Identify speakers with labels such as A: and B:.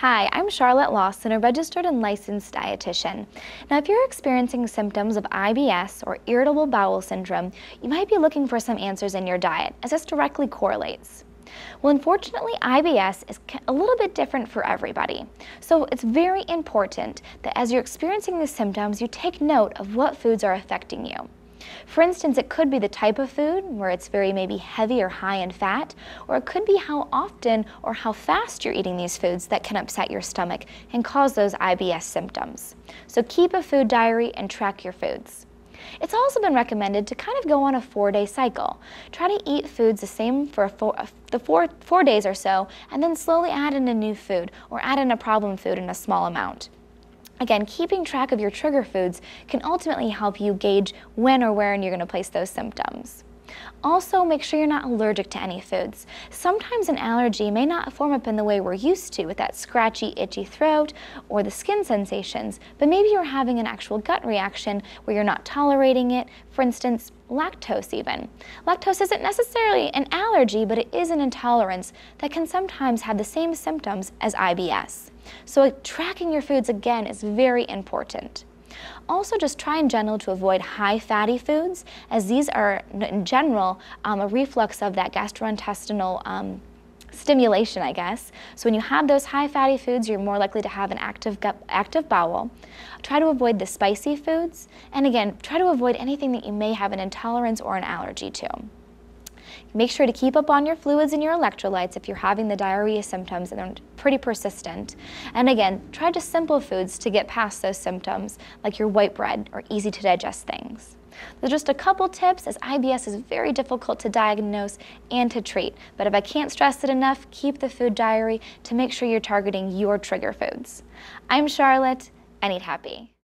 A: Hi, I'm Charlotte Lawson, a registered and licensed dietitian. Now, if you're experiencing symptoms of IBS or irritable bowel syndrome, you might be looking for some answers in your diet, as this directly correlates. Well, unfortunately, IBS is a little bit different for everybody. So it's very important that as you're experiencing the symptoms, you take note of what foods are affecting you. For instance, it could be the type of food, where it's very maybe heavy or high in fat, or it could be how often or how fast you're eating these foods that can upset your stomach and cause those IBS symptoms. So keep a food diary and track your foods. It's also been recommended to kind of go on a 4-day cycle. Try to eat foods the same for four days or so, and then slowly add in a new food or add in a problem food in a small amount. Again, keeping track of your trigger foods can ultimately help you gauge when or where you're going to place those symptoms. Also, make sure you're not allergic to any foods. Sometimes an allergy may not form up in the way we're used to with that scratchy, itchy throat or the skin sensations, but maybe you're having an actual gut reaction where you're not tolerating it. For instance, lactose even. Lactose isn't necessarily an allergy, but it is an intolerance that can sometimes have the same symptoms as IBS. So tracking your foods again is very important. Also, just try in general to avoid high fatty foods, as these are in general a reflux of that gastrointestinal stimulation, I guess. So when you have those high fatty foods, you're more likely to have an active bowel. Try to avoid the spicy foods, and again, try to avoid anything that you may have an intolerance or an allergy to. Make sure to keep up on your fluids and your electrolytes if you're having the diarrhea symptoms and they're pretty persistent. And again, try just simple foods to get past those symptoms, like your white bread or easy to digest things. There's just a couple tips, as IBS is very difficult to diagnose and to treat. But if I can't stress it enough, keep the food diary to make sure you're targeting your trigger foods. I'm Charlotte, and eat happy.